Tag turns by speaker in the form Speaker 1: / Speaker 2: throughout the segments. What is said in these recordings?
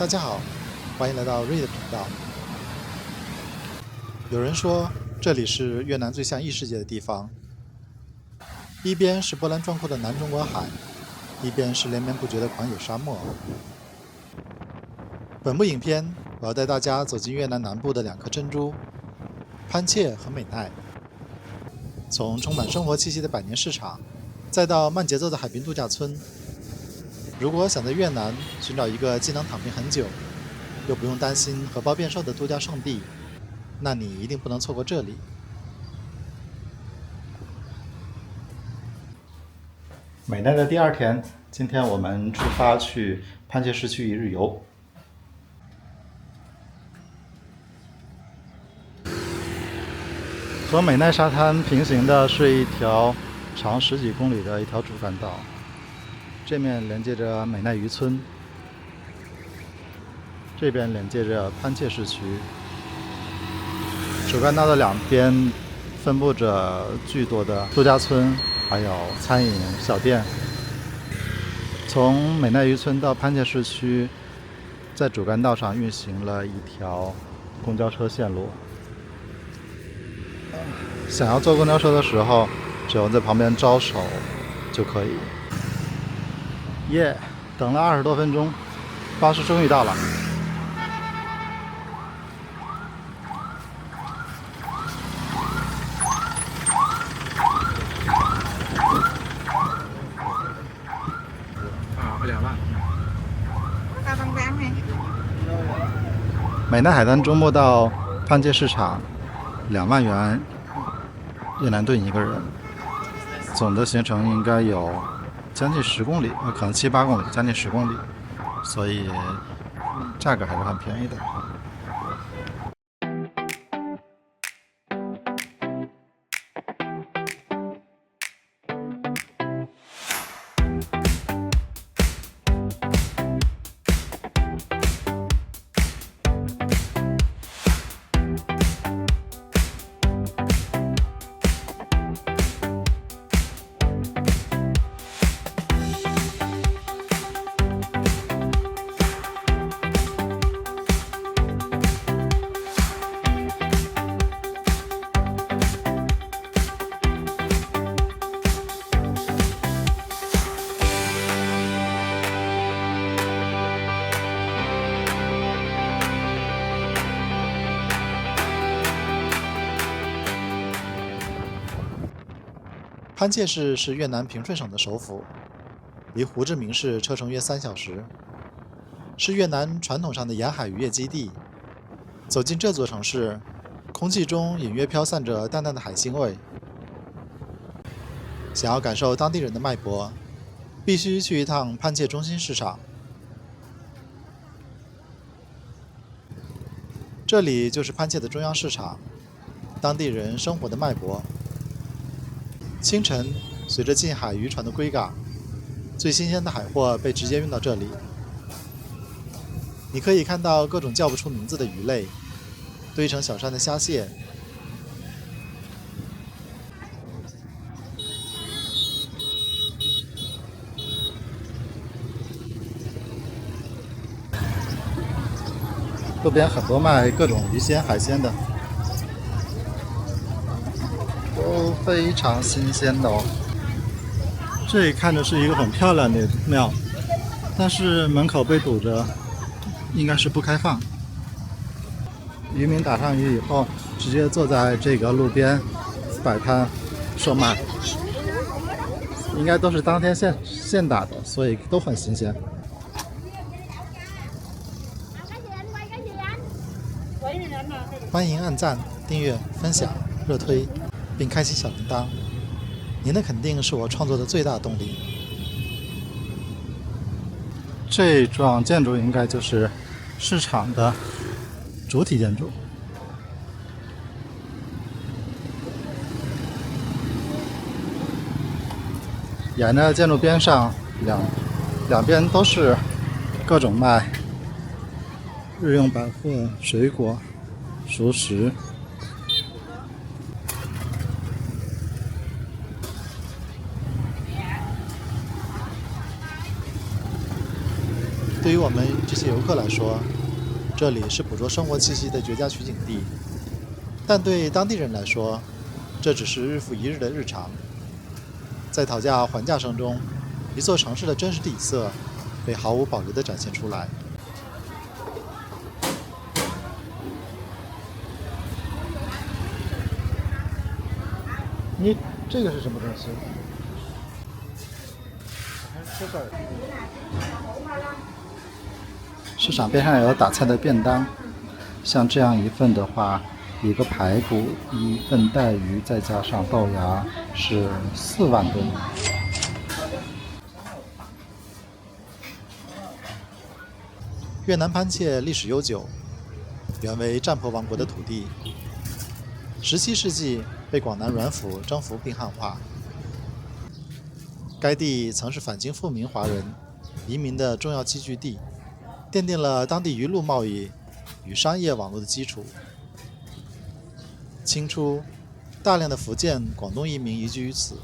Speaker 1: 大家好，欢迎来到 Read 频道。有人说这里是越南最像异世界的地方，一边是波澜壮阔的南中国海，一边是连绵不绝的狂野沙漠。本部影片我要带大家走进越南南部的两颗珍珠——潘切和美奈。从充满生活气息的百年市场，再到慢节奏的海滨度假村。如果想在越南寻找一个既能躺平很久，又不用担心荷包变瘦的度假胜地，那你一定不能错过这里。美奈的第二天，今天我们出发去潘切市区一日游。和美奈沙滩平行的是一条长10几公里的一条主干道，这面连接着美奈渔村，这边连接着潘切市区。主干道的两边分布着巨多的度假村，还有餐饮小店。从美奈渔村到潘切市区，在主干道上运行了一条公交车线路。想要坐公交车的时候，只用在旁边招手就可以。耶，等了20多分钟，巴士终于到了。美奈海滩周末到潘切市场，2万元越南盾一个人，总的行程应该有将近10公里，可能7、8公里，将近10公里，所以价格还是很便宜的。潘切市是越南平顺省的首府，离胡志明市车程约3小时，是越南传统上的沿海渔业基地。走进这座城市，空气中隐约飘散着淡淡的海腥味。想要感受当地人的脉搏，必须去一趟潘切中心市场。这里就是潘切的中央市场，当地人生活的脉搏。清晨，随着近海渔船的归港，最新鲜的海货被直接运到这里。你可以看到各种叫不出名字的鱼类，堆成小山的虾蟹，路边很多卖各种鱼鲜海鲜的，都非常新鲜的哦。这里看着是一个很漂亮的庙，但是门口被堵着，应该是不开放。渔民打上鱼以后，直接坐在这个路边摆摊售卖，应该都是当天现打的，所以都很新鲜。欢迎按赞、订阅、分享、热推，并开启小铃铛。您的肯定是我创作的最大动力。这幢建筑应该就是市场的主体建筑。沿着建筑边上，两边都是各种卖日用百货、水果、熟食。对于我们这些游客来说，这里是捕捉生活气息的绝佳取景地，但对当地人来说，这只是日复一日的日常。在讨价还价声中，一座城市的真实底色被毫无保留地展现出来。你这个是什么东西？市场边上有打菜的便当，像这样一份的话，一个排骨，一份带鱼，再加上豆芽，是4万多。越南潘切历史悠久，原为占婆王国的土地，17世纪被广南阮府征服并汉化。该地曾是返京富民华人移民的重要寄居地，奠定了当地鱼陆贸易与商业网络的基础。清初，大量的福建、广东移民移居于此，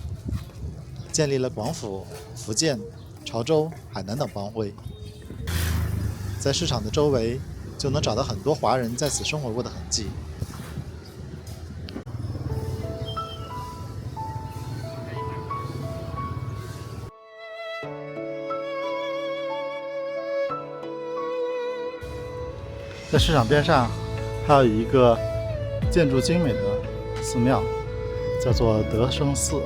Speaker 1: 建立了广府、福建、潮州、海南等帮会。在市场的周围，就能找到很多华人在此生活过的痕迹。在市场边上，还有一个建筑精美的寺庙，叫做德生寺。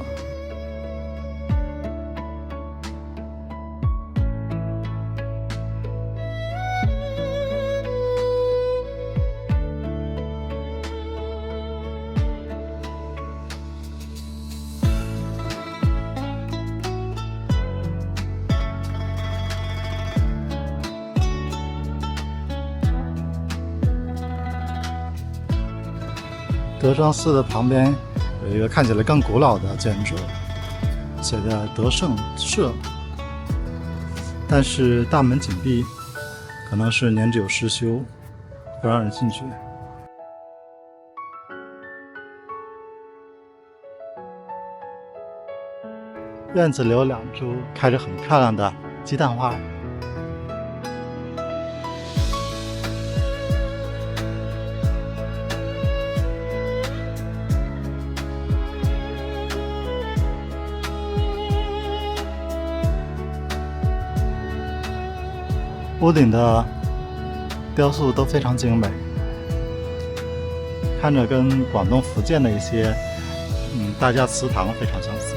Speaker 1: 德生寺的旁边有一个看起来更古老的建筑，写着德胜社，但是大门紧闭，可能是年久失修，不让人进去。院子里有2株开着很漂亮的鸡蛋花。屋顶的雕塑都非常精美，看着跟广东、福建的一些大家祠堂非常相似。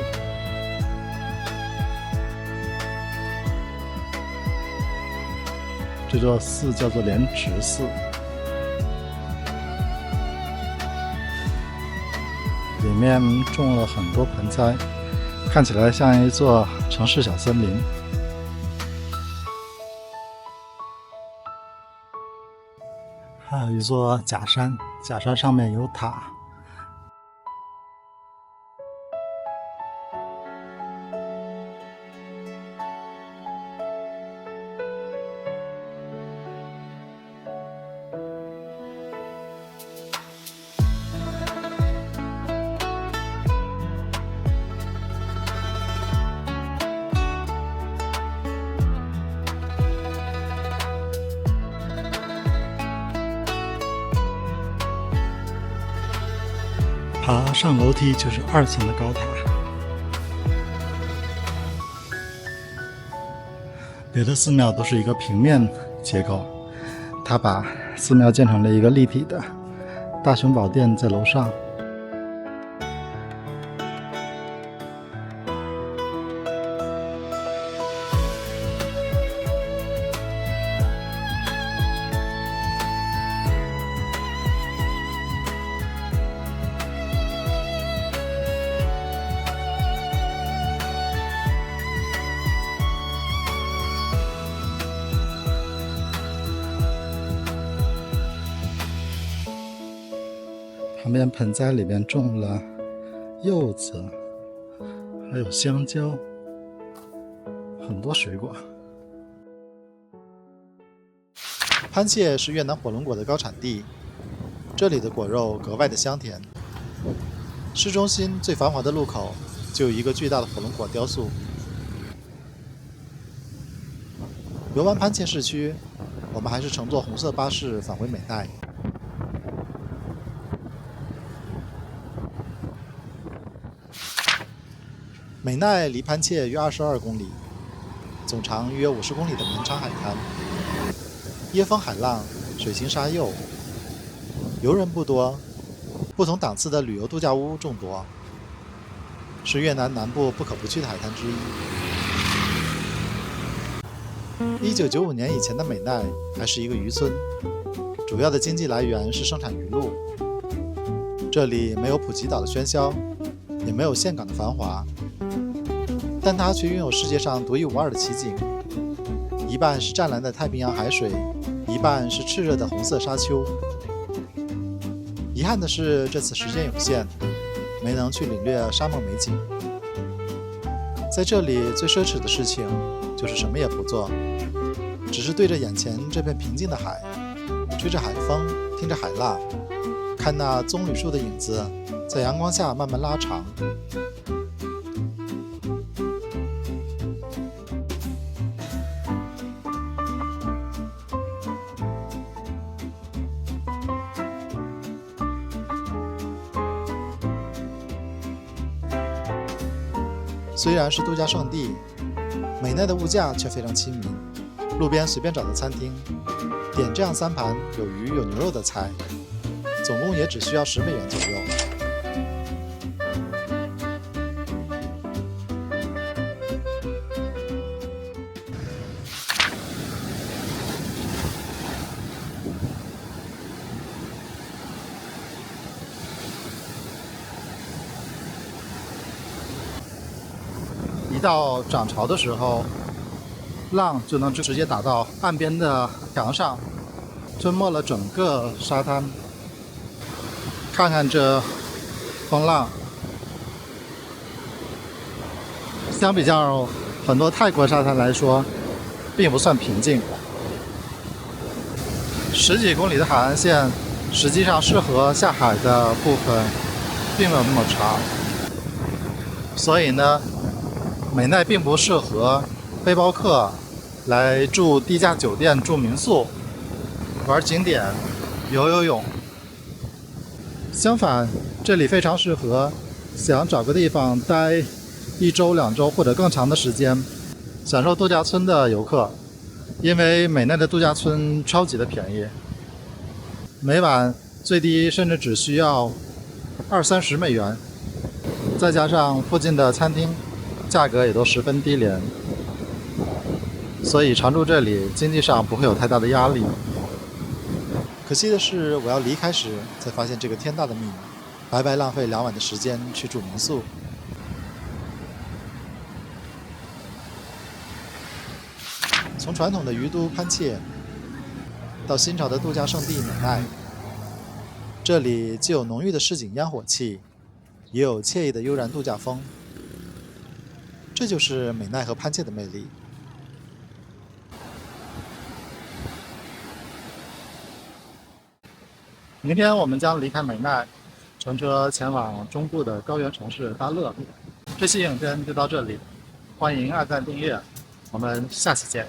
Speaker 1: 这座寺叫做莲池寺，里面种了很多盆栽，看起来像一座城市小森林。还有一座假山，假山上面有塔。爬上楼梯就是2层的高塔。别的寺庙都是一个平面结构，它把寺庙建成了一个立体的。大雄宝殿在楼上。旁边盆栽里面种了柚子，还有香蕉，很多水果。潘切是越南火龙果的高产地，这里的果肉格外的香甜。市中心最繁华的路口就有一个巨大的火龙果雕塑。游完潘切市区，我们还是乘坐红色巴士返回美奈。美奈离潘切约22公里，总长约50公里的绵长海滩，椰风海浪，水清沙幼，游人不多，不同档次的旅游度假屋众多，是越南南部不可不去的海滩之一。1995年以前的美奈还是一个渔村，主要的经济来源是生产鱼露。这里没有普吉岛的喧嚣，也没有岘港的繁华，但它却拥有世界上独一无二的奇景，一半是湛蓝的太平洋海水，一半是炽热的红色沙丘。遗憾的是，这次时间有限，没能去领略沙漠美景。在这里最奢侈的事情就是什么也不做，只是对着眼前这片平静的海，吹着海风，听着海浪，看那棕榈树的影子在阳光下慢慢拉长。虽然是度假胜地，美奈的物价却非常亲民，路边随便找个餐厅，点这样3盘有鱼有牛肉的菜，总共也只需要10美元左右。一到涨潮的时候，浪就能直接打到岸边的墙上，吞没了整个沙滩。看看这风浪，相比较很多泰国沙滩来说，并不算平静。10几公里的海岸线，实际上适合下海的部分并没有那么长，所以呢，美奈并不适合背包客来住低价酒店、住民宿、玩景点、游泳。相反，这里非常适合想找个地方待1周、2周或者更长的时间，享受度假村的游客。因为美奈的度假村超级的便宜，每晚最低甚至只需要20-30美元，再加上附近的餐厅，价格也都十分低廉，所以常住这里经济上不会有太大的压力。可惜的是，我要离开时才发现这个天大的秘密，白白浪费2晚的时间去住民宿。从传统的鱼都潘切到新潮的度假胜地美奈，这里既有浓郁的市井烟火气，也有惬意的悠然度假风。这就是美奈和潘切的魅力。明天我们将离开美奈，乘车前往中部的高原城市大乐。这期影片就到这里，欢迎按赞订阅，我们下期见。